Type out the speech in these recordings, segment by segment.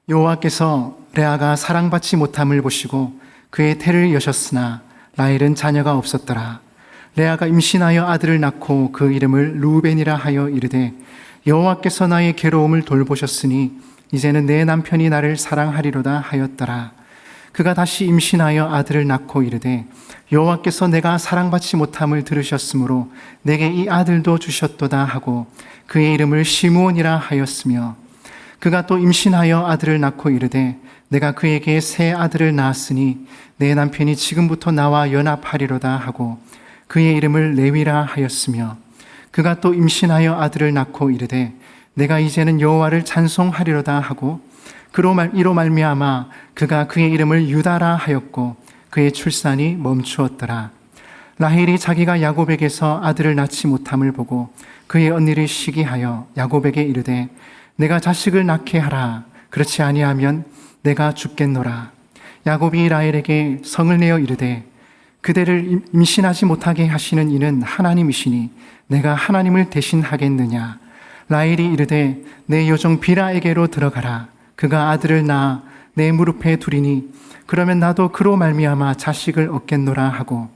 여호와께서 레아가 사랑받지 못함을 보시고 그의 태를 여셨으나 라헬은 자녀가 없었더라. 레아가 임신하여 아들을 낳고 그 이름을 루벤이라 하여 이르되 여호와께서 나의 괴로움을 돌보셨으니 이제는 내 남편이 나를 사랑하리로다 하였더라. 그가 다시 임신하여 아들을 낳고 이르되 여호와께서 내가 사랑받지 못함을 들으셨으므로 내게 이 아들도 주셨도다 하고 그의 이름을 시므온이라 하였으며, 그가 또 임신하여 아들을 낳고 이르되 내가 그에게 새 아들을 낳았으니 내 남편이 지금부터 나와 연합하리로다 하고 그의 이름을 레위라 하였으며, 그가 또 임신하여 아들을 낳고 이르되 내가 이제는 여호와를 찬송하리로다 하고 이로 말미암아 그가 그의 이름을 유다라 하였고 그의 출산이 멈추었더라. 라헬이 자기가 야곱에게서 아들을 낳지 못함을 보고 그의 언니를 시기하여 야곱에게 이르되 내가 자식을 낳게 하라. 그렇지 아니하면 내가 죽겠노라. 야곱이 라헬에게 성을 내어 이르되 그대를 임신하지 못하게 하시는 이는 하나님이시니 내가 하나님을 대신하겠느냐. 라헬이 이르되 내 여종 비라에게로 들어가라. 그가 아들을 낳아 내 무릎에 두리니 그러면 나도 그로 말미암아 자식을 얻겠노라 하고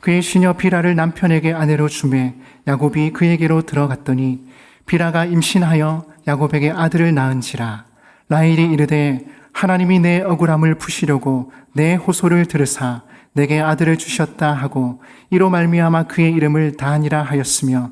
그의 시녀 비라를 남편에게 아내로 주매 야곱이 그에게로 들어갔더니 비라가 임신하여 야곱에게 아들을 낳은지라. 라헬이 이르되 하나님이 내 억울함을 푸시려고 내 호소를 들으사 내게 아들을 주셨다 하고 이로 말미암아 그의 이름을 단이라 하였으며,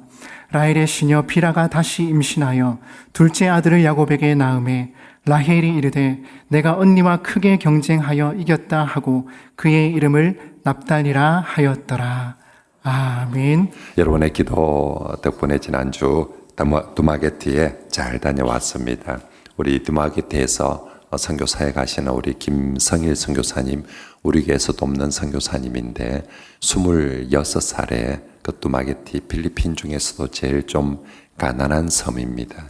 라헬의 시녀 비라가 다시 임신하여 둘째 아들을 야곱에게 낳음에 라헬이 이르되 내가 언니와 크게 경쟁하여 이겼다 하고 그의 이름을 납달리라 하였더라. 아멘. 여러분의 기도 덕분에 지난주 두마게티에 잘 다녀왔습니다. 우리 두마게티에서 선교사에 가시는 우리 김성일 선교사님, 우리 교회에서 돕는 선교사님인데 26살에 그 두마게티 필리핀 중에서도 제일 좀 가난한 섬입니다.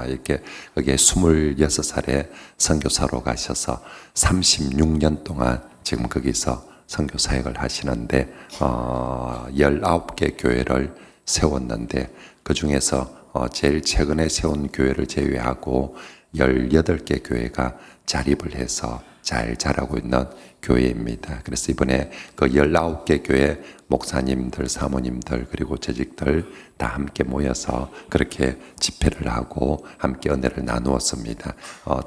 이렇게 거기에 26살에 선교사로 가셔서 36년 동안 지금 거기서 선교 사역을 하시는데 19개 교회를 세웠는데 그 중에서 제일 최근에 세운 교회를 제외하고 18개 교회가 자립을 해서 잘 자라고 있는 교회입니다. 그래서 이번에 그 19개 교회 목사님들, 사모님들, 그리고 재직들 다 함께 모여서 그렇게 집회를 하고 함께 은혜를 나누었습니다.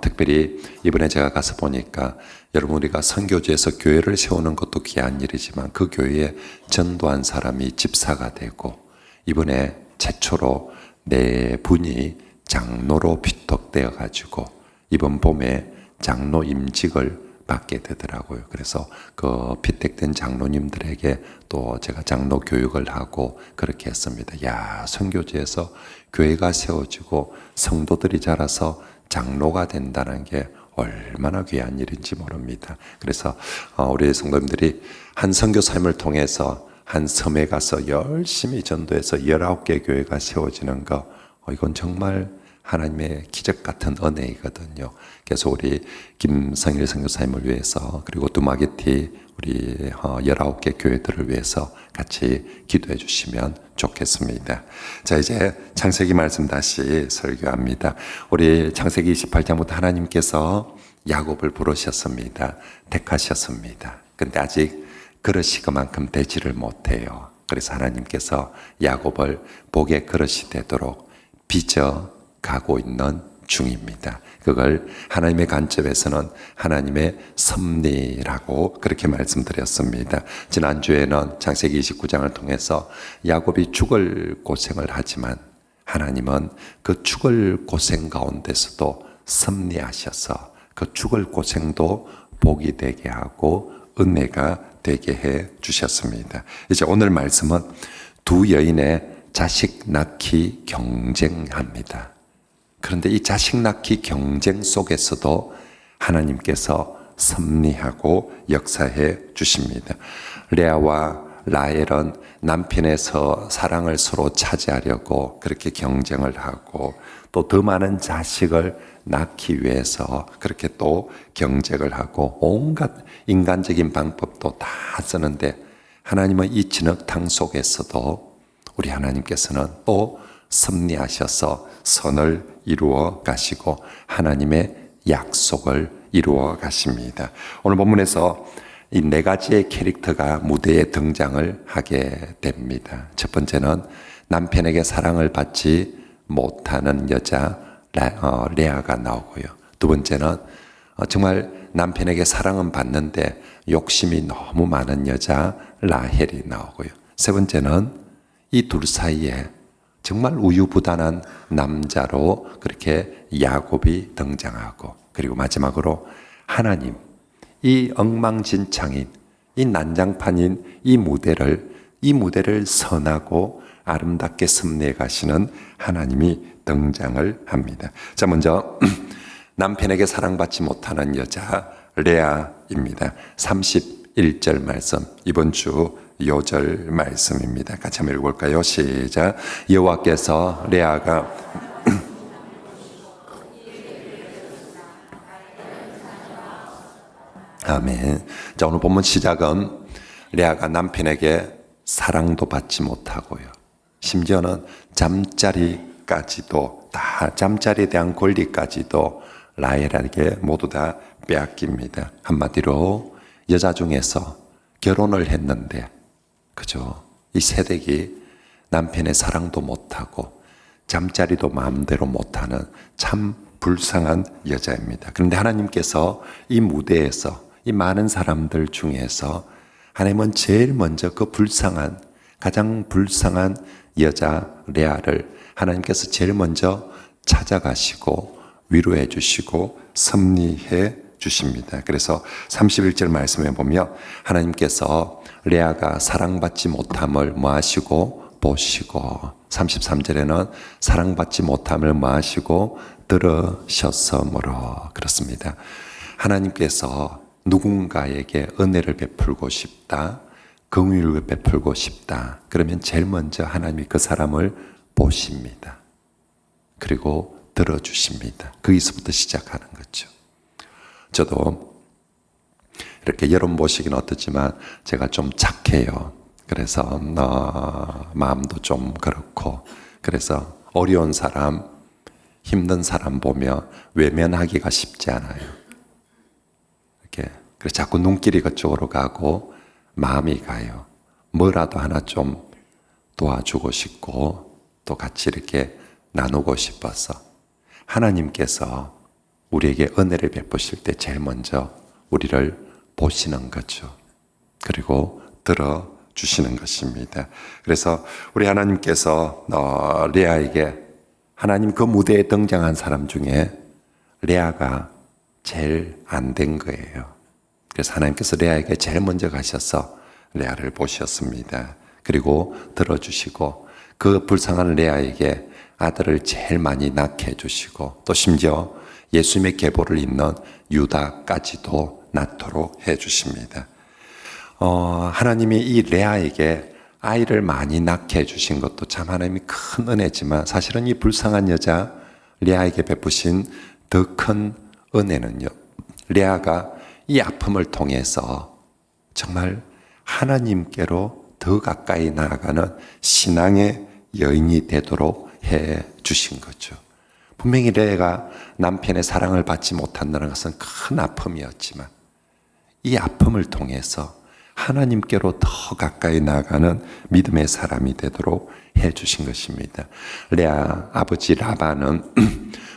특별히 이번에 제가 가서 보니까 여러분, 우리가 선교지에서 교회를 세우는 것도 귀한 일이지만 그 교회에 전도한 사람이 집사가 되고 이번에 최초로 네 분이 장로로 피톡되어 가지고 이번 봄에 장로 임직을 받게 되더라고요. 그래서 그 피택된 장로님들에게 또 제가 장로 교육을 하고 그렇게 했습니다. 야, 선교지에서 교회가 세워지고 성도들이 자라서 장로가 된다는 게 얼마나 귀한 일인지 모릅니다. 그래서 우리 성도님들이 한 선교 삶을 통해서 한 섬에 가서 열심히 전도해서 19개 교회가 세워지는 거, 이건 정말 하나님의 기적 같은 은혜이거든요. 그래서 우리 김성일 선교사님을 위해서, 그리고 두마게티 우리 19개 교회들을 위해서 같이 기도해 주시면 좋겠습니다. 자, 이제 창세기 말씀 다시 설교합니다. 우리 창세기 28장부터 하나님께서 야곱을 부르셨습니다. 택하셨습니다. 근데 아직 그릇이 그만큼 되지를 못해요. 그래서 하나님께서 야곱을 복의 그릇이 되도록 빚어 가고 있는 중입니다. 그걸 하나님의 관점에서는 하나님의 섭리라고 그렇게 말씀드렸습니다. 지난주에는 창세기 29장을 통해서 야곱이 죽을 고생을 하지만 하나님은 그 죽을 고생 가운데서도 섭리하셔서 그 죽을 고생도 복이 되게 하고 은혜가 되게 해 주셨습니다. 이제 오늘 말씀은 두 여인의 자식 낳기 경쟁합니다. 그런데 이 자식 낳기 경쟁 속에서도 하나님께서 섭리하고 역사해 주십니다. 레아와 라헬은 남편에서 사랑을 서로 차지하려고 그렇게 경쟁을 하고 또 더 많은 자식을 낳기 위해서 그렇게 또 경쟁을 하고 온갖 인간적인 방법도 다 쓰는데 하나님은 이 진흙탕 속에서도 우리 하나님께서는 또 섭리하셔서 선을 이루어 가시고 하나님의 약속을 이루어 가십니다. 오늘 본문에서 이 네 가지의 캐릭터가 무대에 등장을 하게 됩니다. 첫 번째는 남편에게 사랑을 받지 못하는 여자 레아가 나오고요. 두 번째는 정말 남편에게 사랑은 받는데 욕심이 너무 많은 여자 라헬이 나오고요. 세 번째는 이 둘 사이에 정말 우유부단한 남자로 그렇게 야곱이 등장하고, 그리고 마지막으로 하나님, 이 엉망진창인, 이 난장판인 이 무대를 선하고 아름답게 섭리해 가시는 하나님이 등장을 합니다. 자, 먼저 남편에게 사랑받지 못하는 여자 레아입니다. 31절 말씀, 이번 주 요절 말씀입니다. 같이 한번 읽어볼까요? 시작. 여호와께서 레아가 아멘. 자, 오늘 본문 시작은 레아가 남편에게 사랑도 받지 못하고요. 심지어는 잠자리까지도, 다 잠자리에 대한 권리까지도 라헬에게 모두 다 빼앗깁니다. 한마디로 여자 중에서 결혼을 했는데, 그죠? 이 새댁이 남편의 사랑도 못하고 잠자리도 마음대로 못하는 참 불쌍한 여자입니다. 그런데 하나님께서 이 무대에서 이 많은 사람들 중에서 하나님은 제일 먼저 그 가장 불쌍한 여자 레아를 하나님께서 제일 먼저 찾아가시고 위로해 주시고 섭리해 주십니다. 그래서 31절 말씀에 보면 하나님께서 레아가 사랑받지 못함을 뭐하시고 보시고, 33절에는 사랑받지 못함을 뭐하시고 들으셨으므로, 그렇습니다. 하나님께서 누군가에게 은혜를 베풀고 싶다, 긍휼을 베풀고 싶다, 그러면 제일 먼저 하나님이 그 사람을 보십니다. 그리고 들어주십니다. 거기서부터 시작하는 거죠. 저도 이렇게 여러분 보시기는 어떻지만 제가 좀 착해요. 그래서 마음도 좀 그렇고, 그래서 어려운 사람, 힘든 사람 보면 외면하기가 쉽지 않아요. 이렇게 그래서 자꾸 눈길이 그쪽으로 가고 마음이 가요. 뭐라도 하나 좀 도와주고 싶고 또 같이 이렇게 나누고 싶어서, 하나님께서 우리에게 은혜를 베푸실 때 제일 먼저 우리를 보시는 거죠. 그리고 들어주시는 것입니다. 그래서 우리 하나님께서 레아에게, 하나님 그 무대에 등장한 사람 중에 레아가 제일 안 된 거예요. 그래서 하나님께서 레아에게 제일 먼저 가셔서 레아를 보셨습니다. 그리고 들어주시고 그 불쌍한 레아에게 아들을 제일 많이 낳게 해주시고, 또 심지어 예수님의 계보를 잇는 유다까지도 낳도록 해주십니다. 하나님이 이 레아에게 아이를 많이 낳게 해주신 것도 참 하나님이 큰 은혜지만, 사실은 이 불쌍한 여자 레아에게 베푸신 더 큰 은혜는요, 레아가 이 아픔을 통해서 정말 하나님께로 더 가까이 나아가는 신앙의 여인이 되도록 해 주신 거죠. 분명히 레아가 남편의 사랑을 받지 못한다는 것은 큰 아픔이었지만, 이 아픔을 통해서 하나님께로 더 가까이 나아가는 믿음의 사람이 되도록 해 주신 것입니다. 레아 아버지 라반은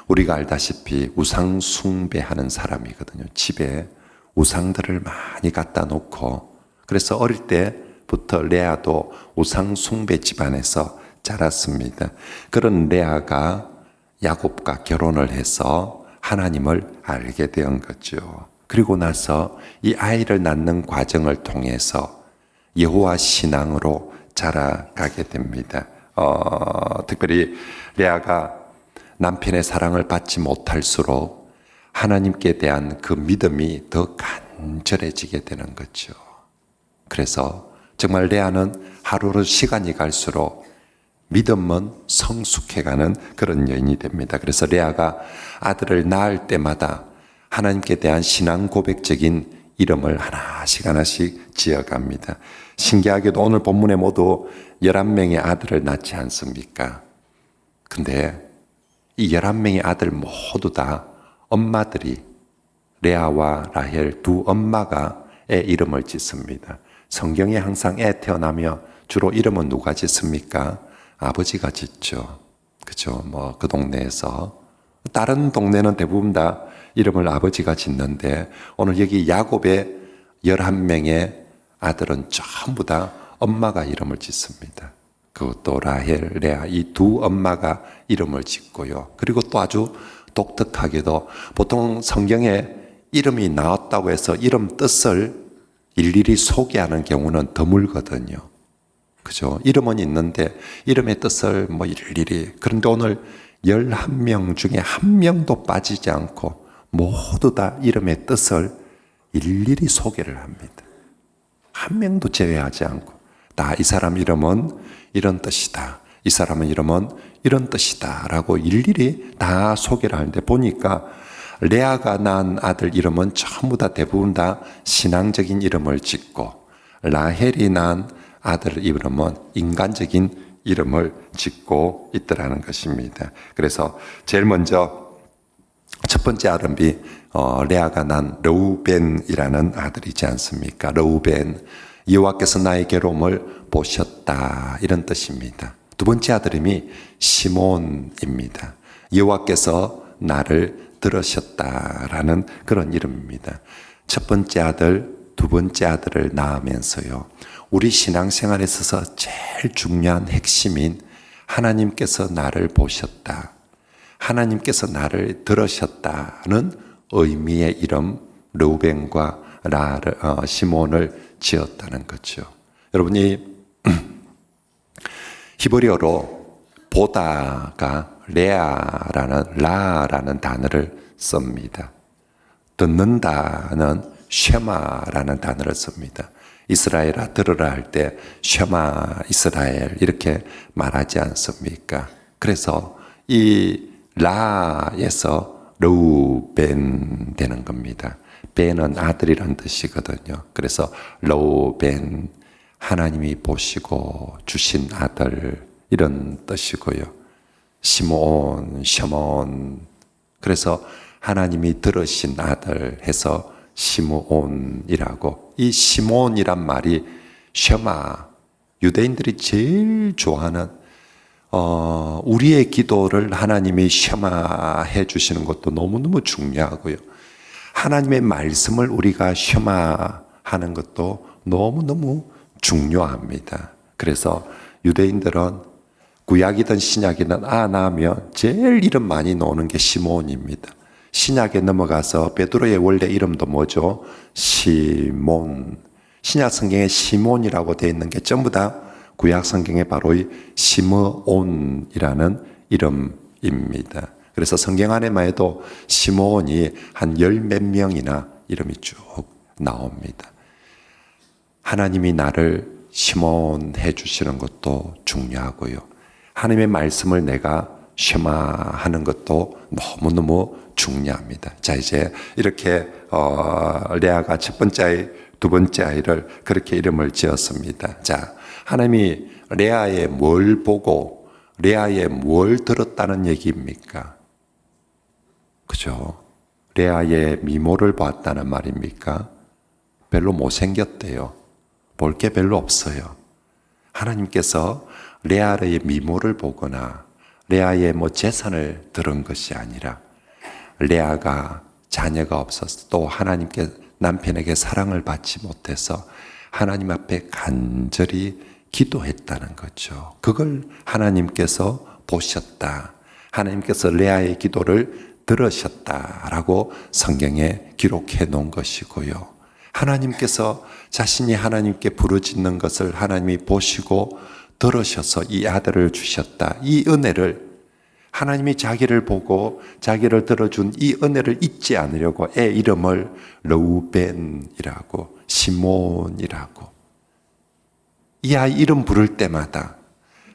우리가 알다시피 우상 숭배하는 사람이거든요. 집에 우상들을 많이 갖다 놓고, 그래서 어릴 때부터 레아도 우상 숭배 집안에서 자랐습니다. 그런 레아가 야곱과 결혼을 해서 하나님을 알게 된 거죠. 그리고 나서 이 아이를 낳는 과정을 통해서 여호와 신앙으로 자라가게 됩니다. 특별히 레아가 남편의 사랑을 받지 못할수록 하나님께 대한 그 믿음이 더 간절해지게 되는 거죠. 그래서 정말 레아는 하루로 시간이 갈수록 믿음은 성숙해가는 그런 여인이 됩니다. 그래서 레아가 아들을 낳을 때마다 하나님께 대한 신앙 고백적인 이름을 하나씩 지어갑니다. 신기하게도 오늘 본문에 모두 11명의 아들을 낳지 않습니까? 근데 이 11명의 아들 모두 다 엄마들이 레아와 라헬 두 엄마가 애 이름을 짓습니다. 성경에 항상 애 태어나며 주로 이름은 누가 짓습니까? 아버지가 짓죠. 그죠? 그 동네에서. 다른 동네는 대부분 다 이름을 아버지가 짓는데 오늘 여기 야곱의 11명의 아들은 전부 다 엄마가 이름을 짓습니다. 그것도 라헬, 레아 이 두 엄마가 이름을 짓고요. 그리고 또 아주 독특하게도 보통 성경에 이름이 나왔다고 해서 이름 뜻을 일일이 소개하는 경우는 드물거든요. 그죠? 이름은 있는데 이름의 뜻을 일일이. 그런데 오늘 11명 중에 한 명도 빠지지 않고 모두 다 이름의 뜻을 일일이 소개를 합니다. 한 명도 제외하지 않고 다 이 사람 이름은 이런 뜻이다. 이 사람은 이름은 이런 뜻이다 라고 일일이 다 소개를 하는데 보니까 레아가 낳은 아들 이름은 전부 다 대부분 다 신앙적인 이름을 짓고 라헬이 낳은 아들 이름은 인간적인 이름을 짓고 있더라는 것입니다. 그래서 제일 먼저 첫 번째 아들이 레아가 낳은 르우벤이라는 아들이지 않습니까? 르우벤, 여호와께서 나의 괴로움을 보셨다 이런 뜻입니다. 두 번째 아들임이 시몬입니다. 여호와께서 나를 들으셨다라는 그런 이름입니다. 첫 번째 아들, 두 번째 아들을 낳으면서요. 우리 신앙생활에 있어서 제일 중요한 핵심인 하나님께서 나를 보셨다. 하나님께서 나를 들으셨다는 의미의 이름 르우벤과 시몬을 지었다는 거죠. 여러분이 히브리어로 보다가 라라는 단어를 씁니다. 듣는다는 쉐마라는 단어를 씁니다. 이스라엘아 들으라 할 때 쉐마 이스라엘 이렇게 말하지 않습니까? 그래서 이 라에서 르우벤 되는 겁니다. 벤은 아들이란 뜻이거든요. 그래서 르우벤 하나님이 보시고 주신 아들 이런 뜻이고요. 시몬, 셔몬 그래서 하나님이 들으신 아들 해서 시므온이라고 이 시몬이란 말이 셔마 유대인들이 제일 좋아하는 우리의 기도를 하나님이 셔마해 주시는 것도 너무너무 중요하고요. 하나님의 말씀을 우리가 셔마하는 것도 너무너무 중요합니다. 그래서 유대인들은 구약이든 신약이든 낳으면 제일 이름 많이 나오는 게 시몬입니다. 신약에 넘어가서 베드로의 원래 이름도 뭐죠? 시몬. 신약 성경에 시몬이라고 되어 있는 게 전부 다 구약 성경에 바로 이 시므온이라는 이름입니다. 그래서 성경 안에만 해도 시몬이 한 열 몇 명이나 이름이 쭉 나옵니다. 하나님이 나를 시몬 해주시는 것도 중요하고요. 하나님의 말씀을 내가 쉐마하는 것도 너무너무 중요합니다. 자, 이제 이렇게 레아가 첫 번째 아이, 두 번째 아이를 그렇게 이름을 지었습니다. 자, 하나님이 레아의 뭘 보고 레아의 뭘 들었다는 얘기입니까? 그죠? 레아의 미모를 봤다는 말입니까? 별로 못생겼대요. 볼 게 별로 없어요. 하나님께서 레아의 미모를 보거나 레아의 재산을 들은 것이 아니라 레아가 자녀가 없어서 또 하나님께 남편에게 사랑을 받지 못해서 하나님 앞에 간절히 기도했다는 거죠. 그걸 하나님께서 보셨다. 하나님께서 레아의 기도를 들으셨다라고 성경에 기록해 놓은 것이고요. 하나님께서 자신이 하나님께 부르짖는 것을 하나님이 보시고 들으셔서 이 아들을 주셨다. 이 은혜를 하나님이 자기를 보고 자기를 들어준 이 은혜를 잊지 않으려고 애 이름을 르우벤이라고 시몬이라고 이 아이 이름 부를 때마다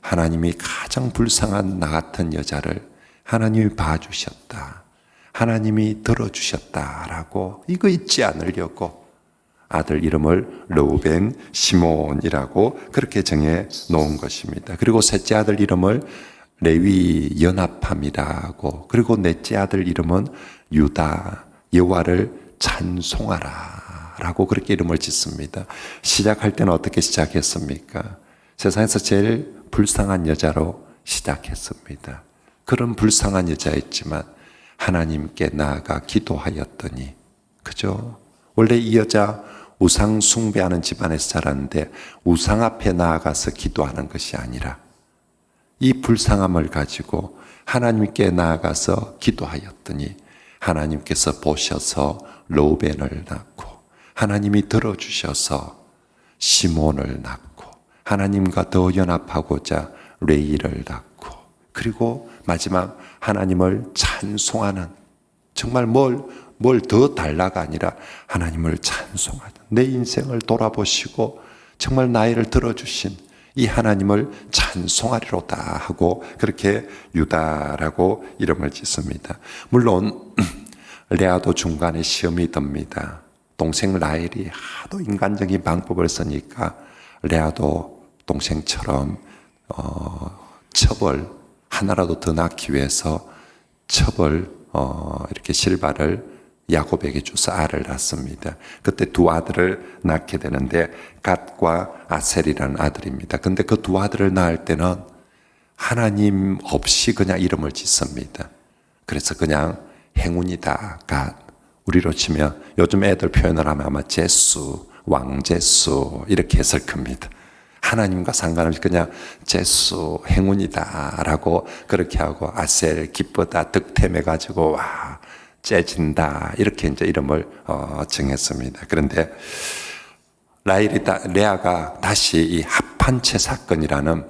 하나님이 가장 불쌍한 나 같은 여자를 하나님이 봐주셨다. 하나님이 들어주셨다라고 이거 잊지 않으려고 아들 이름을 르우벤 시몬이라고 그렇게 정해 놓은 것입니다. 그리고 셋째 아들 이름을 레위 연합함이라고, 그리고 넷째 아들 이름은 유다, 여호와를 찬송하라 라고 그렇게 이름을 짓습니다. 시작할 때는 어떻게 시작했습니까? 세상에서 제일 불쌍한 여자로 시작했습니다. 그런 불쌍한 여자였지만 하나님께 나아가 기도하였더니, 그죠? 원래 이 여자 우상 숭배하는 집안에서 자랐는데 우상 앞에 나아가서 기도하는 것이 아니라 이 불쌍함을 가지고 하나님께 나아가서 기도하였더니 하나님께서 보셔서 르우벤을 낳고, 하나님이 들어주셔서 시몬을 낳고, 하나님과 더 연합하고자 레이를 낳고, 그리고 마지막 하나님을 찬송하는, 정말 뭘 더 달라가 아니라 하나님을 찬송하는, 내 인생을 돌아보시고 정말 나이를 들어주신 이 하나님을 찬송하리로다 하고 그렇게 유다라고 이름을 짓습니다. 물론 레아도 중간에 시험이 듭니다. 동생 라헬이 하도 인간적인 방법을 쓰니까 레아도 동생처럼 첩을 하나라도 더 낳기 위해서 첩을 이렇게 실바를 야곱에게 줘서 알을 낳습니다. 그때 두 아들을 낳게 되는데 갓과 아셀이라는 아들입니다. 근데 그 두 아들을 낳을 때는 하나님 없이 그냥 이름을 짓습니다. 그래서 그냥 행운이다, 갓. 우리로 치면 요즘 애들 표현을 하면 아마 제수, 왕제수 이렇게 했을 겁니다. 하나님과 상관없이 그냥 제수, 행운이다 라고 그렇게 하고, 아셀, 기쁘다, 득템해가지고 와 째진다 이렇게 이제 이름을 정했습니다. 그런데 레아가 다시 이 합한채 사건이라는,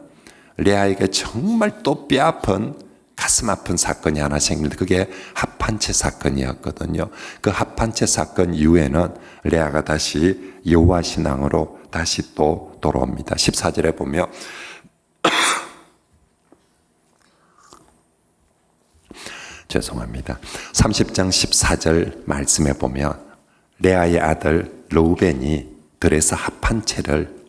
레아에게 정말 또 뼈아픈 가슴 아픈 사건이 하나 생기는데 그게 합한채 사건이었거든요. 그 합한채 사건 이후에는 레아가 다시 여호와 신앙으로 다시 또 돌아옵니다. 14절에 보면 죄송합니다. 30장 14절 말씀에 보면 레아의 아들 르우벤이 들에서 합한채를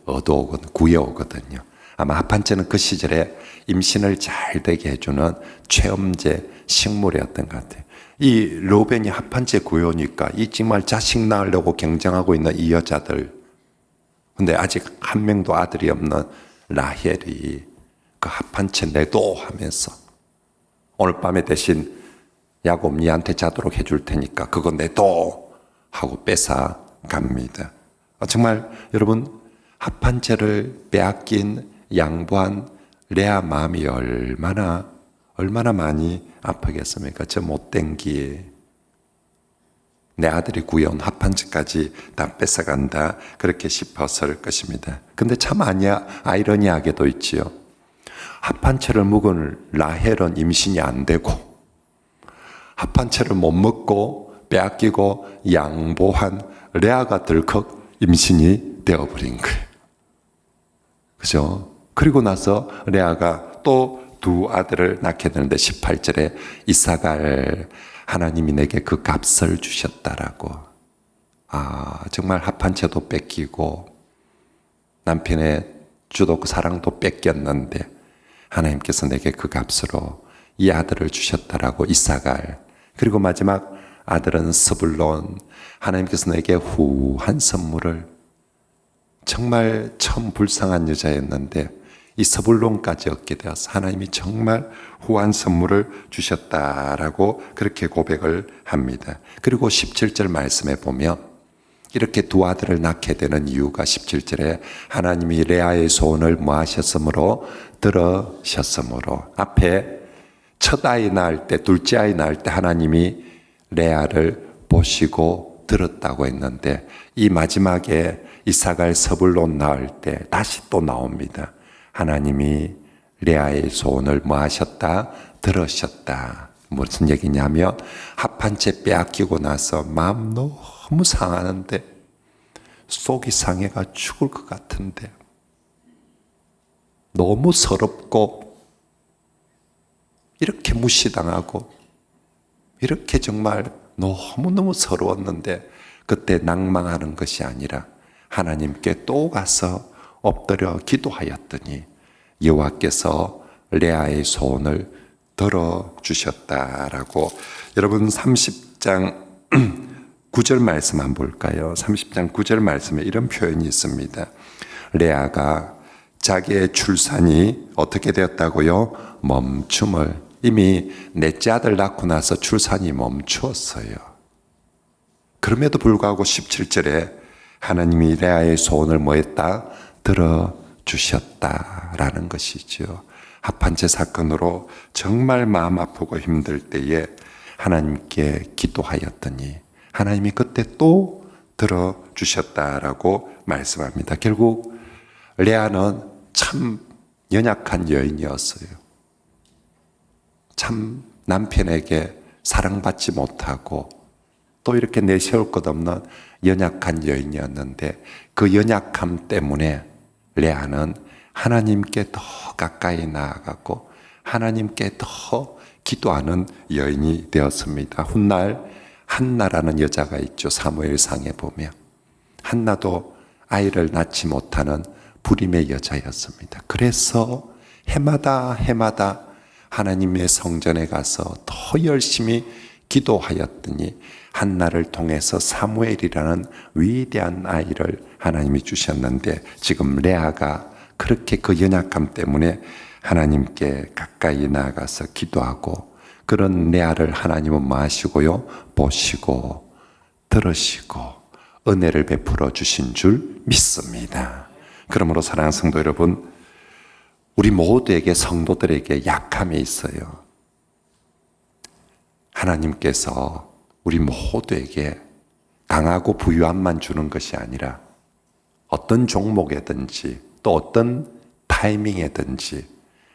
구해오거든요. 아마 합한채는 그 시절에 임신을 잘 되게 해주는 최엄제 식물이었던 것 같아요. 이 르우벤이 합한채 구해오니까 이 정말 자식 낳으려고 경쟁하고 있는 이 여자들, 근데 아직 한 명도 아들이 없는 라헬이 그 합한채 내도 하면서 오늘 밤에 대신 야곱 니한테 자도록 해줄 테니까 그거 내도 하고 뺏어 갑니다. 정말 여러분, 합한채를 빼앗긴 양보한 레아 마음이 얼마나 많이 아프겠습니까? 저 못된 기에 내 아들이 구해온 합한채까지 다 뺏어간다 그렇게 싶었을 것입니다. 근데 참 아이러니하게도 있지요. 합한채를 묵은 라헬은 임신이 안 되고 합한채를 못 먹고 빼앗기고 양보한 레아가 덜컥 임신이 되어버린 거예요. 그죠? 그리고 나서 레아가 또 두 아들을 낳게 되는데 18절에 이사갈, 하나님이 내게 그 값을 주셨다라고. 정말 합한채도 뺏기고 남편의 주도 그 사랑도 뺏겼는데 하나님께서 내게 그 값으로 이 아들을 주셨다라고 이사갈. 그리고 마지막 아들은 스불론, 하나님께서 내게 후한 선물을, 정말 참 불쌍한 여자였는데 이 스불론까지 얻게 되어서 하나님이 정말 후한 선물을 주셨다라고 그렇게 고백을 합니다. 그리고 17절 말씀에 보면 이렇게 두 아들을 낳게 되는 이유가 17절에 하나님이 레아의 소원을 뭐하셨으므로 들으셨으므로, 앞에 첫 아이 낳을 때, 둘째 아이 낳을 때 하나님이 레아를 보시고 들었다고 했는데 이 마지막에 이사갈 스불론 낳을 때 다시 또 나옵니다. 하나님이 레아의 소원을 뭐하셨다? 들으셨다. 무슨 얘기냐면 합한채 빼앗기고 나서 마음 너무 상하는데, 속이 상해가 죽을 것 같은데, 너무 서럽고 이렇게 무시당하고 이렇게 정말 너무너무 서러웠는데 그때 낭망하는 것이 아니라 하나님께 또 가서 엎드려 기도하였더니 여호와께서 레아의 소원을 들어주셨다라고. 여러분 30장 9절 말씀 한번 볼까요? 30장 9절 말씀에 이런 표현이 있습니다. 레아가 자기의 출산이 어떻게 되었다고요? 멈춤을. 이미 넷째 아들 낳고 나서 출산이 멈추었어요. 그럼에도 불구하고 17절에 하나님이 레아의 소원을 뭐 했다? 들어주셨다라는 것이죠. 합한채 사건으로 정말 마음 아프고 힘들 때에 하나님께 기도하였더니 하나님이 그때 또 들어주셨다라고 말씀합니다. 결국 레아는 참 연약한 여인이었어요. 참 남편에게 사랑받지 못하고 또 이렇게 내세울 것 없는 연약한 여인이었는데 그 연약함 때문에 레아는 하나님께 더 가까이 나아가고 하나님께 더 기도하는 여인이 되었습니다. 훗날 한나라는 여자가 있죠. 사무엘상에 보면 한나도 아이를 낳지 못하는 불임의 여자였습니다. 그래서 해마다 하나님의 성전에 가서 더 열심히 기도하였더니 한나를 통해서 사무엘이라는 위대한 아이를 하나님이 주셨는데 지금 레아가 그렇게 그 연약함 때문에 하나님께 가까이 나아가서 기도하고 그런 레아를 하나님은 뭐 하시고요? 보시고 들으시고 은혜를 베풀어 주신 줄 믿습니다. 그러므로 사랑하는 성도 여러분, 우리 모두에게 성도들에게 약함이 있어요. 하나님께서 우리 모두에게 강하고 부유함만 주는 것이 아니라 어떤 종목에든지 또 어떤 타이밍에든지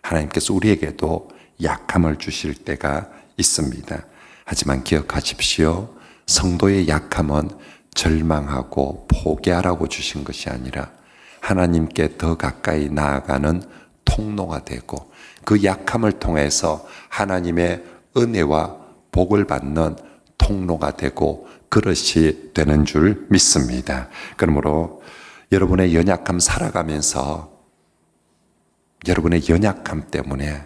하나님께서 우리에게도 약함을 주실 때가 있습니다. 하지만 기억하십시오. 성도의 약함은 절망하고 포기하라고 주신 것이 아니라 하나님께 더 가까이 나아가는 통로가 되고 그 약함을 통해서 하나님의 은혜와 복을 받는 통로가 되고 그릇이 되는 줄 믿습니다. 그러므로 여러분의 연약함 살아가면서 여러분의 연약함 때문에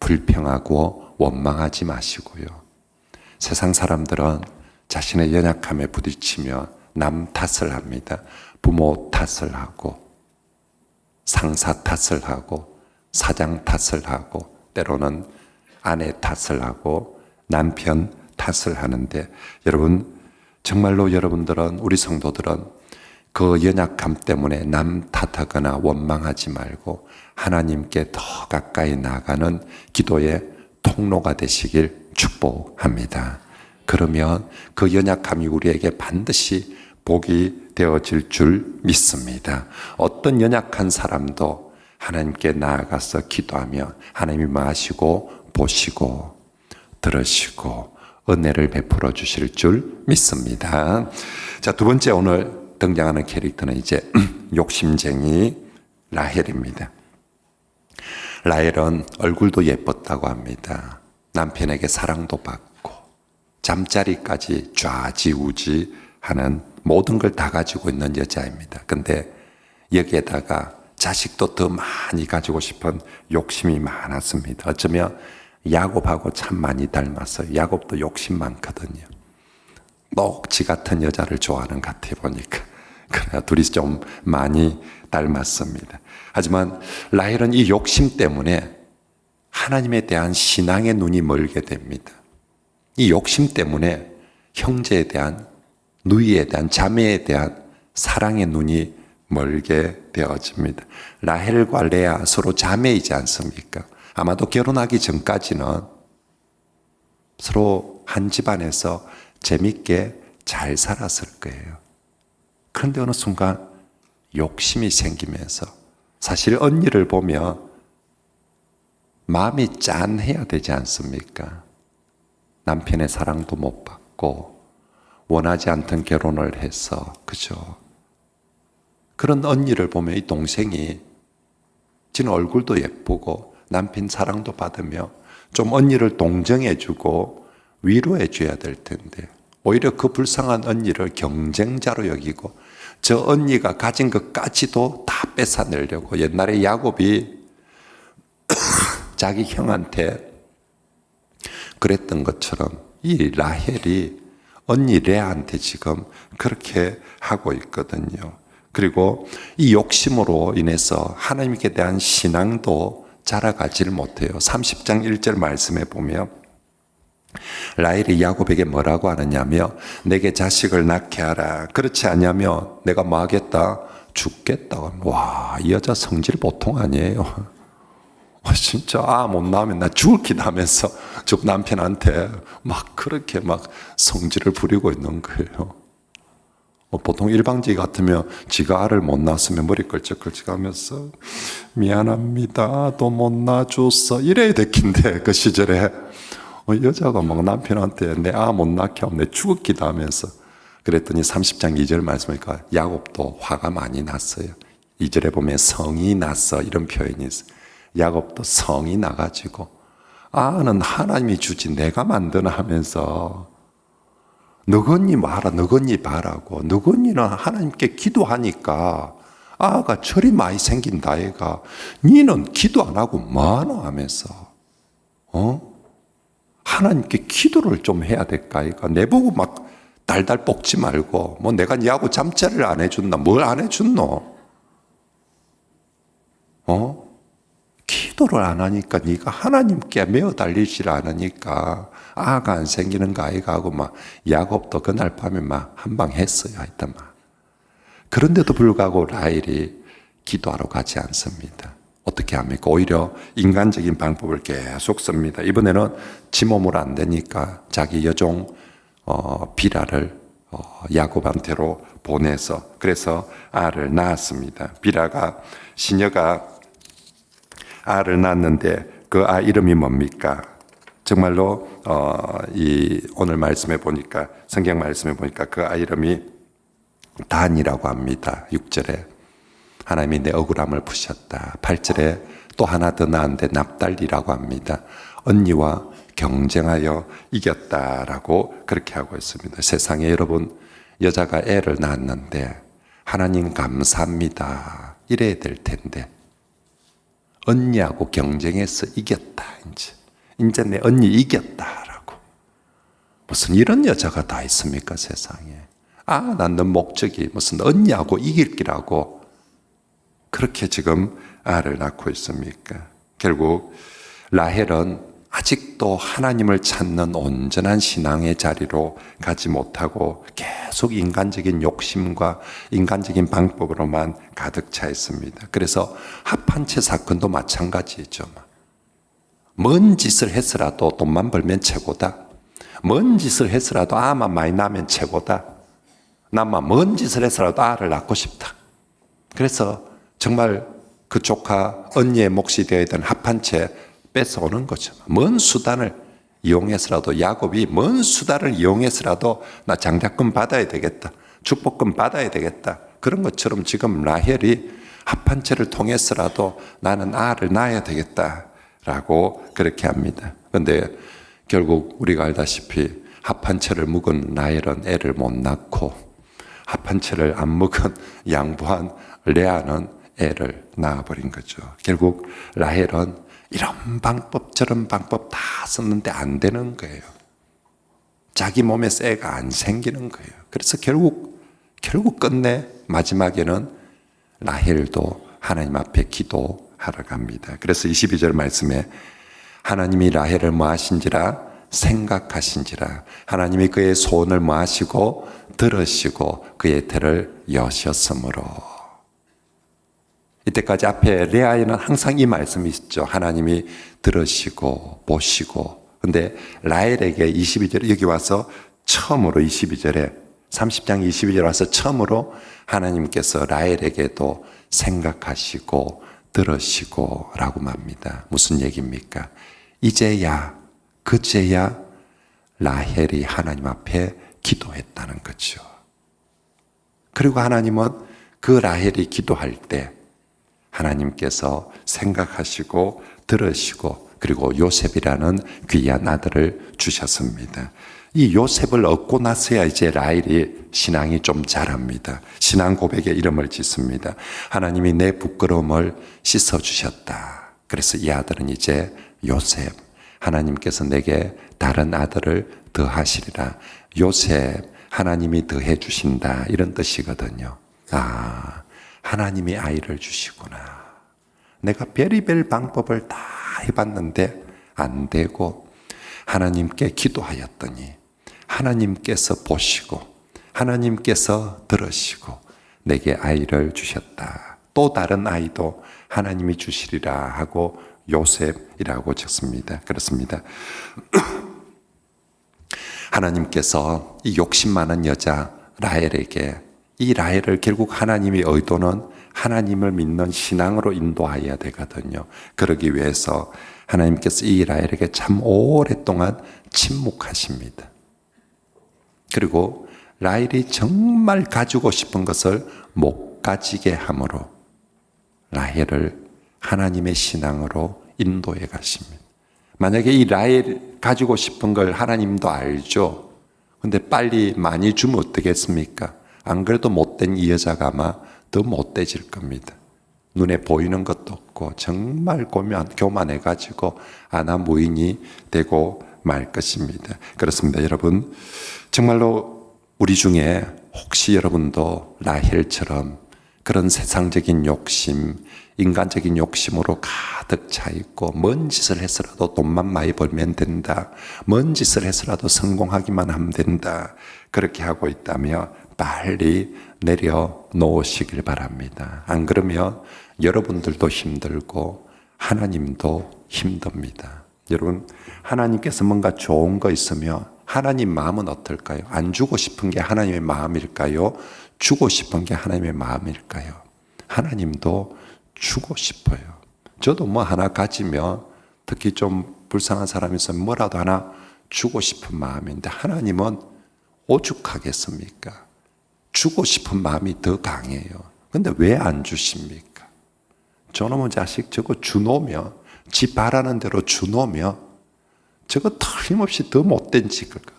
불평하고 원망하지 마시고요. 세상 사람들은 자신의 연약함에 부딪히며 남 탓을 합니다. 부모 탓을 하고 상사 탓을 하고 사장 탓을 하고 때로는 아내 탓을 하고 남편 탓을 하는데 여러분 정말로 여러분들은 우리 성도들은 그 연약함 때문에 남 탓하거나 원망하지 말고 하나님께 더 가까이 나아가는 기도의 통로가 되시길 축복합니다. 그러면 그 연약함이 우리에게 반드시 복이 되어질 줄 믿습니다. 어떤 연약한 사람도 하나님께 나아가서 기도하며 하나님이 마시고 보시고 들으시고 은혜를 베풀어 주실 줄 믿습니다. 자, 두 번째 오늘 등장하는 캐릭터는 이제 욕심쟁이 라헬입니다. 라헬은 얼굴도 예뻤다고 합니다. 남편에게 사랑도 받고 잠자리까지 좌지우지하는 모든 걸 다 가지고 있는 여자입니다. 근데 여기에다가 자식도 더 많이 가지고 싶은 욕심이 많았습니다. 어쩌면 야곱하고 참 많이 닮았어요. 야곱도 욕심 많거든요. 녹지 같은 여자를 좋아하는 것 같아 보니까. 그래야 둘이 좀 많이 닮았습니다. 하지만 라헬은 이 욕심 때문에 하나님에 대한 신앙의 눈이 멀게 됩니다. 이 욕심 때문에 형제에 대한, 누이에 대한, 자매에 대한 사랑의 눈이 멀게 되어집니다. 라헬과 레아 서로 자매이지 않습니까? 아마도 결혼하기 전까지는 서로 한 집안에서 재밌게 잘 살았을 거예요. 그런데 어느 순간 욕심이 생기면서 사실 언니를 보면 마음이 짠해야 되지 않습니까? 남편의 사랑도 못 받고 원하지 않던 결혼을 해서, 그죠? 그런 언니를 보면 이 동생이 지는 얼굴도 예쁘고 남편 사랑도 받으며 좀 언니를 동정해주고 위로해줘야 될 텐데 오히려 그 불쌍한 언니를 경쟁자로 여기고 저 언니가 가진 것까지도 다 뺏어내려고. 옛날에 야곱이 자기 형한테 그랬던 것처럼 이 라헬이 언니 레아한테 지금 그렇게 하고 있거든요. 그리고 이 욕심으로 인해서 하나님께 대한 신앙도 자라가지를 못해요. 30장 1절 말씀에 보면 라헬이 야곱에게 뭐라고 하느냐며 내게 자식을 낳게 하라. 그렇지 않냐면 내가 뭐 하겠다? 죽겠다. 와, 이 여자 성질 보통 아니에요. 진짜 못 낳으면 나 죽을 기도 하면서 저 남편한테 막 그렇게 막 성질을 부리고 있는 거예요. 보통 일방지 같으면 지가 알을 못 낳았으면 머리 걸쩍걸쩍하면서 미안합니다. 또 못 낳아줬어. 이래야 됐긴데 그 시절에 여자가 막 남편한테 내 못 낳게 하면 내 죽을 기도 하면서 그랬더니 30장 2절 말씀하니까 야곱도 화가 많이 났어요. 2절에 보면 성이 났어 이런 표현이 있어요. 야곱도 성이 나가지고 는 하나님이 주지 내가 만드나 하면서 너건니 봐라 너건니 봐라고 너건니는 하나님께 기도하니까 아가 철이 많이 생긴다 애가 니는 기도 안 하고 뭐하노 하면서 하나님께 기도를 좀 해야 될까 애가 내보고 막 달달 볶지 말고 뭐 내가 니하고 잠자리를 안 해준다 뭘 안 해줬노 기도를 안 하니까 네가 하나님께 매어 달리질 않으니까 아가 안 생기는 거 아이가 하고 막 야곱도 그날 밤에 막 한 방 했어요 하여튼 막 그런데도 불구하고 라헬이 기도하러 가지 않습니다. 어떻게 합니까? 오히려 인간적인 방법을 계속 씁니다. 이번에는 지 몸으로 안 되니까 자기 여종 비라를 야곱한테로 보내서 그래서 알을 낳았습니다. 비라가 시녀가 알을 낳았는데 그 아 이름이 뭡니까? 정말로 이 오늘 말씀에 보니까 성경 말씀에 보니까 그 아 이름이 단이라고 합니다. 6절에 하나님이 내 억울함을 푸셨다. 8절에 또 하나 더 낳았는데 납달리라고 합니다. 언니와 경쟁하여 이겼다라고 그렇게 하고 있습니다. 세상에 여러분 여자가 애를 낳았는데 하나님 감사합니다 이래야 될 텐데 언니하고 경쟁해서 이겼다. 이제 내 언니 이겼다라고. 무슨 이런 여자가 다 있습니까 세상에. 난 너 목적이 무슨 언니하고 이길 기라고 그렇게 지금 알을 낳고 있습니까. 결국 라헬은 아직도 하나님을 찾는 온전한 신앙의 자리로 가지 못하고 계속 인간적인 욕심과 인간적인 방법으로만 가득 차 있습니다. 그래서 합한채 사건도 마찬가지죠. 뭔 짓을 했으라도 돈만 벌면 최고다. 뭔 짓을 했으라도 아만 많이 나면 최고다. 나만 뭔 짓을 했으라도 알을 낳고 싶다. 그래서 정말 그 조카 언니의 몫이 되어야 되는 합한채 뺏어오는 거죠. 뭔 수단을 이용해서라도 야곱이 뭔 수단을 이용해서라도 나 장자금 받아야 되겠다. 축복금 받아야 되겠다. 그런 것처럼 지금 라헬이 합한채를 통해서라도 나는 알을 낳아야 되겠다라고 그렇게 합니다. 그런데 결국 우리가 알다시피 합한채를 묵은 라헬은 애를 못 낳고 합한채를 안 묵은 양보한 레아는 애를 낳아버린 거죠. 결국 라헬은 이런 방법 저런 방법 다 썼는데 안 되는 거예요. 자기 몸에서 애가 안 생기는 거예요. 그래서 결국 끝내 마지막에는 라헬도 하나님 앞에 기도하러 갑니다. 그래서 22절 말씀에 하나님이 라헬을 뭐 하신지라 생각하신지라 하나님이 그의 소원을 뭐 하시고 들으시고 그의 태를 여셨으므로. 이때까지 앞에 레아에는 항상 이 말씀이 있죠. 하나님이 들으시고 보시고. 근데 라헬에게 22절에 여기 와서 처음으로 22절에 30장 22절에 와서 처음으로 하나님께서 라헬에게도 생각하시고 들으시고 라고 말합니다. 무슨 얘기입니까? 이제야 그제야 라헬이 하나님 앞에 기도했다는 거죠. 그리고 하나님은 그 라헬이 기도할 때 하나님께서 생각하시고 들으시고 그리고 요셉이라는 귀한 아들을 주셨습니다. 이 요셉을 얻고 나서야 이제 라헬이 신앙이 좀 자랍니다. 신앙 고백의 이름을 짓습니다. 하나님이 내 부끄러움을 씻어주셨다. 그래서 이 아들은 이제 요셉, 하나님께서 내게 다른 아들을 더하시리라. 요셉, 하나님이 더해 주신다. 이런 뜻이거든요. 아, 하나님이 아이를 주시구나. 내가 별의별 방법을 다 해봤는데 안 되고 하나님께 기도하였더니 하나님께서 보시고 하나님께서 들으시고 내게 아이를 주셨다. 또 다른 아이도 하나님이 주시리라 하고 요셉이라고 적습니다. 그렇습니다. 하나님께서 이 욕심 많은 여자 라헬에게, 이 라헬을 결국 하나님의 의도는 하나님을 믿는 신앙으로 인도해야 되거든요. 그러기 위해서 하나님께서 이 라헬에게 참 오랫동안 침묵하십니다. 그리고 라헬이 정말 가지고 싶은 것을 못 가지게 함으로 라헬을 하나님의 신앙으로 인도해 가십니다. 만약에 이 라헬 가지고 싶은 걸 하나님도 알죠. 근데 빨리 많이 주면 어떻겠습니까? 안 그래도 못된 이 여자가 아마 더 못돼질 겁니다. 눈에 보이는 것도 없고 정말 교만해가지고 아나무인이 되고 말 것입니다. 그렇습니다. 여러분, 정말로 우리 중에 혹시 여러분도 라헬처럼 그런 세상적인 욕심, 인간적인 욕심으로 가득 차 있고 뭔 짓을 해서라도 돈만 많이 벌면 된다. 뭔 짓을 해서라도 성공하기만 하면 된다. 그렇게 하고 있다면 빨리 내려놓으시길 바랍니다. 안 그러면 여러분들도 힘들고 하나님도 힘듭니다. 여러분, 하나님께서 뭔가 좋은 거 있으면 하나님 마음은 어떨까요? 안 주고 싶은 게 하나님의 마음일까요? 주고 싶은 게 하나님의 마음일까요? 하나님도 주고 싶어요. 저도 뭐 하나 가지면 특히 좀 불쌍한 사람이 있으면 뭐라도 하나 주고 싶은 마음인데 하나님은 오죽하겠습니까? 주고 싶은 마음이 더 강해요. 근데 왜 안 주십니까? 저놈의 자식 저거 주놓으면, 지 바라는 대로 주놓으면 저거 틀림없이 더 못된 짓거든.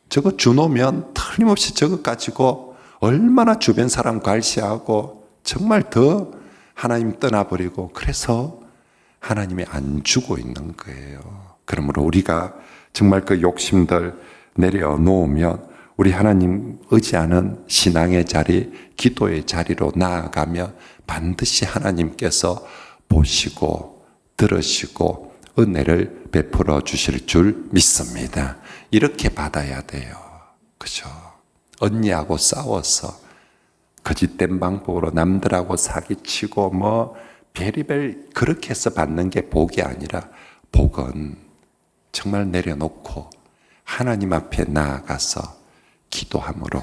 저거 주놓으면 틀림없이 저거 가지고 얼마나 주변 사람 괄시하고 정말 더 하나님 떠나버리고, 그래서 하나님이 안 주고 있는 거예요. 그러므로 우리가 정말 그 욕심들 내려놓으면 우리 하나님 의지하는 신앙의 자리, 기도의 자리로 나아가면 반드시 하나님께서 보시고 들으시고 은혜를 베풀어 주실 줄 믿습니다. 이렇게 받아야 돼요. 그죠? 언니하고 싸워서 거짓된 방법으로 남들하고 사기치고 뭐 별의별 그렇게 해서 받는 게 복이 아니라, 복은 정말 내려놓고 하나님 앞에 나아가서 기도함으로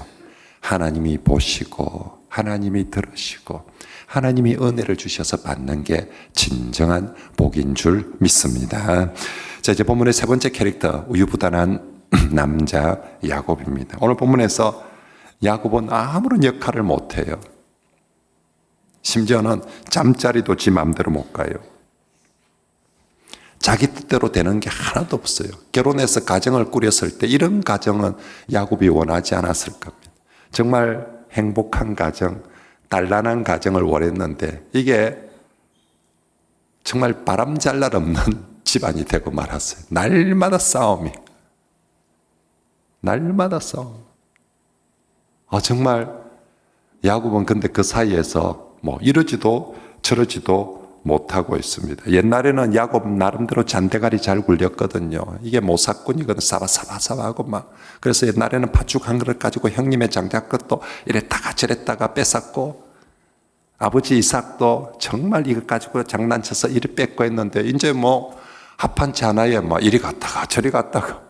하나님이 보시고 하나님이 들으시고 하나님이 은혜를 주셔서 받는 게 진정한 복인 줄 믿습니다. 자, 이제 본문의 세 번째 캐릭터, 우유부단한 남자 야곱입니다. 오늘 본문에서 야곱은 아무런 역할을 못해요. 심지어는 잠자리도 지 마음대로 못 가요. 자기 뜻대로 되는 게 하나도 없어요. 결혼해서 가정을 꾸렸을 때 이런 가정은 야곱이 원하지 않았을 겁니다. 정말 행복한 가정, 단란한 가정을 원했는데 이게 정말 바람잘 날 없는 집안이 되고 말았어요. 날마다 싸움이. 날마다 싸움. 정말 야곱은 근데 그 사이에서 뭐 이러지도 저러지도 못하고 있습니다. 옛날에는 야곱 나름대로 잔대가리 잘 굴렸거든요. 이게 모사꾼이거든. 사바사바사바하고 막. 그래서 옛날에는 팥죽 한 그릇 가지고 형님의 장작것도 이랬다가 저랬다가 뺏었고, 아버지 이삭도 정말 이것 가지고 장난쳐서 이리 뺏고 했는데 이제 뭐 합한치 하나에 막 이리 갔다가 저리 갔다가.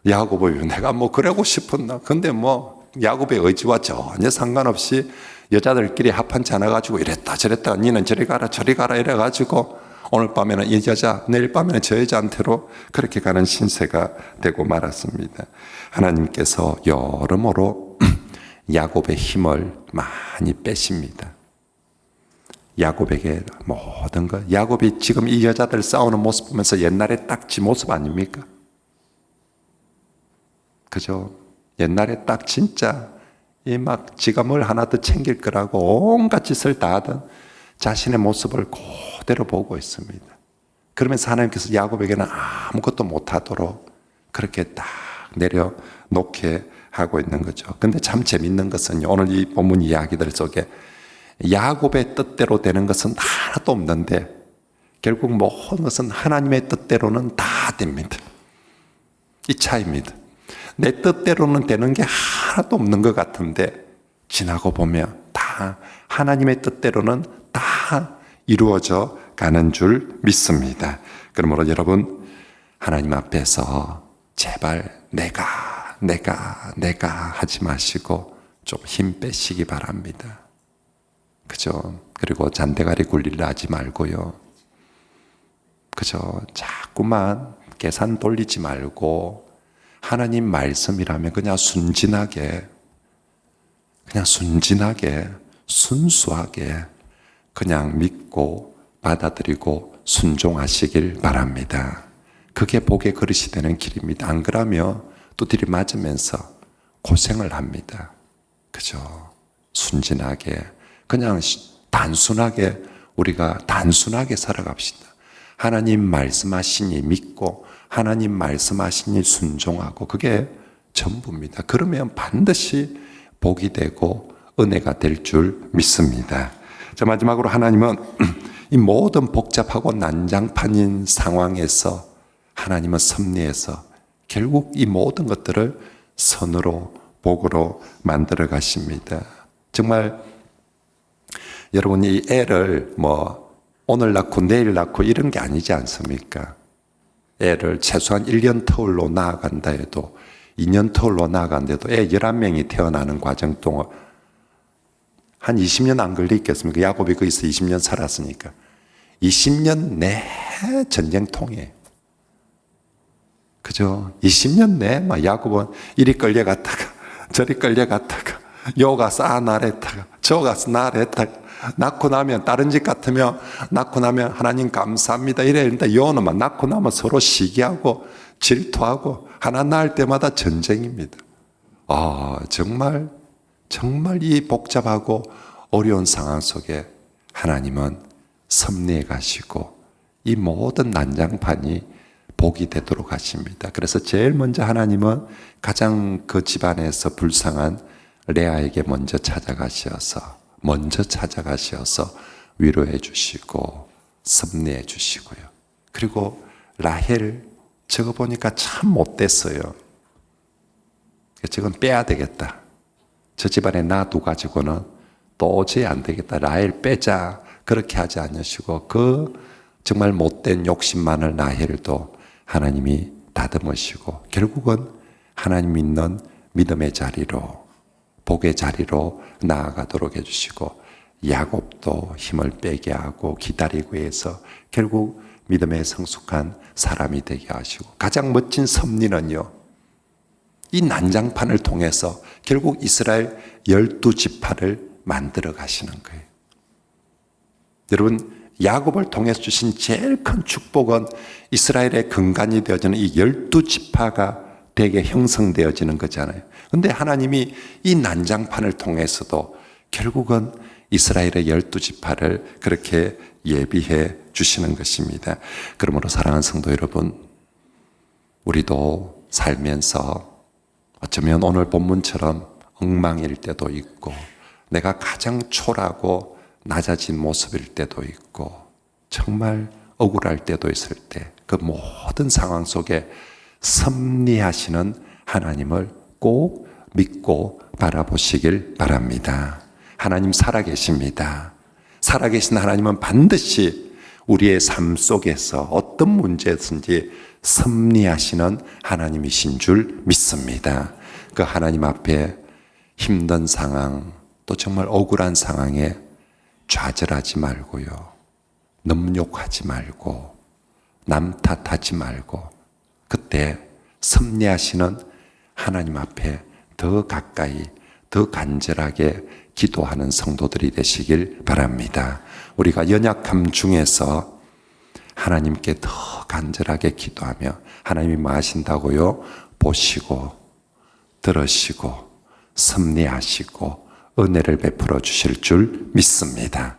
야곱은 내가 뭐 그러고 싶었나. 근데 뭐 야곱의 의지와 전혀 상관없이 여자들끼리 합한치 않아가지고 이랬다 저랬다, 니는 저리 가라 저리 가라 이래가지고 오늘 밤에는 이 여자, 내일 밤에는 저 여자한테로 그렇게 가는 신세가 되고 말았습니다. 하나님께서 여러모로 야곱의 힘을 많이 빼십니다. 야곱에게 모든 것, 야곱이 지금 이 여자들 싸우는 모습 보면서 옛날에 딱 지 모습 아닙니까? 그죠? 옛날에 딱 진짜 이 막 지가 뭘 하나 더 챙길 거라고 온갖 짓을 다 하던 자신의 모습을 그대로 보고 있습니다. 그러면서 하나님께서 야곱에게는 아무것도 못하도록 그렇게 딱 내려놓게 하고 있는 거죠. 근데 참 재밌는 것은요, 오늘 이 본문 이야기들 속에 야곱의 뜻대로 되는 것은 하나도 없는데 결국 모든 것은 하나님의 뜻대로는 다 됩니다. 이 차이입니다. 내 뜻대로는 되는 게 하나도 없는 것 같은데 지나고 보면 다 하나님의 뜻대로는 다 이루어져 가는 줄 믿습니다. 그러므로 여러분, 하나님 앞에서 제발 내가 하지 마시고 좀 힘 빼시기 바랍니다. 그죠? 그리고 잔대가리 굴리려 하지 말고요. 그죠? 자꾸만 계산 돌리지 말고 하나님 말씀이라면 그냥 순진하게 순수하게 그냥 믿고 받아들이고 순종하시길 바랍니다. 그게 복의 그릇이 되는 길입니다. 안 그러면 또 들이맞으면서 고생을 합니다. 그죠? 순진하게 그냥 단순하게 우리가 단순하게 살아갑시다. 하나님 말씀하시니 믿고 하나님 말씀하시니 순종하고 그게 전부입니다. 그러면 반드시 복이 되고 은혜가 될 줄 믿습니다. 자, 마지막으로 하나님은 이 모든 복잡하고 난장판인 상황에서 하나님은 섭리해서 결국 이 모든 것들을 선으로 복으로 만들어 가십니다. 정말 여러분, 이 애를 오늘 낳고 내일 낳고 이런 게 아니지 않습니까? 애를 최소한 1년 터울로 낳아간다 해도 2년 터울로 낳아간다 해도 애 11명이 태어나는 과정 동안 한 20년 안 걸리겠습니까? 야곱이 거기서 20년 살았으니까 20년 내 전쟁통이에요. 그죠? 20년 내 야곱은 이리 끌려갔다가 저리 끌려갔다가 요 가서 나랬다가 저 가서 나랬다가 낳고 나면 다른 집 같으면 낳고 나면 하나님 감사합니다 이랬는데 요는 낳고 나면 서로 시기하고 질투하고 하나 낳을 때마다 전쟁입니다. 정말 이 복잡하고 어려운 상황 속에 하나님은 섭리해 가시고 이 모든 난장판이 복이 되도록 하십니다. 그래서 제일 먼저 하나님은 가장 그 집안에서 불쌍한 레아에게 먼저 찾아가셔서 위로해 주시고 섭리해 주시고요. 그리고 라헬 저거 보니까 참 못됐어요. 저건 빼야 되겠다. 저 집안에 놔둬가지고는 도저히 안 되겠다. 라헬 빼자. 그렇게 하지 않으시고 그 정말 못된 욕심만을 라헬도 하나님이 다듬으시고 결국은 하나님 있는 믿음의 자리로 복의 자리로 나아가도록 해주시고 야곱도 힘을 빼게 하고 기다리고 해서 결국 믿음에 성숙한 사람이 되게 하시고 가장 멋진 섭리는요, 이 난장판을 통해서 결국 이스라엘 12지파를 만들어 가시는 거예요. 여러분, 야곱을 통해서 주신 제일 큰 축복은 이스라엘의 근간이 되어지는 이 12지파가 되게 형성되어지는 거잖아요. 근데 하나님이 이 난장판을 통해서도 결국은 이스라엘의 12지파를 그렇게 예비해 주시는 것입니다. 그러므로 사랑하는 성도 여러분, 우리도 살면서 어쩌면 오늘 본문처럼 엉망일 때도 있고 내가 가장 초라하고 낮아진 모습일 때도 있고 정말 억울할 때도 있을 때 그 모든 상황 속에 섭리하시는 하나님을 꼭 믿고 바라보시길 바랍니다. 하나님 살아계십니다. 살아계신 하나님은 반드시 우리의 삶 속에서 어떤 문제든지 섭리하시는 하나님이신 줄 믿습니다. 그 하나님 앞에 힘든 상황, 또 정말 억울한 상황에 좌절하지 말고요. 넘욕하지 말고 남 탓하지 말고 그때 섭리하시는 하나님 앞에 더 가까이 더 간절하게 기도하는 성도들이 되시길 바랍니다. 우리가 연약함 중에서 하나님께 더 간절하게 기도하며 하나님이 뭐 하신다고요? 보시고 들으시고 섭리하시고 은혜를 베풀어 주실 줄 믿습니다.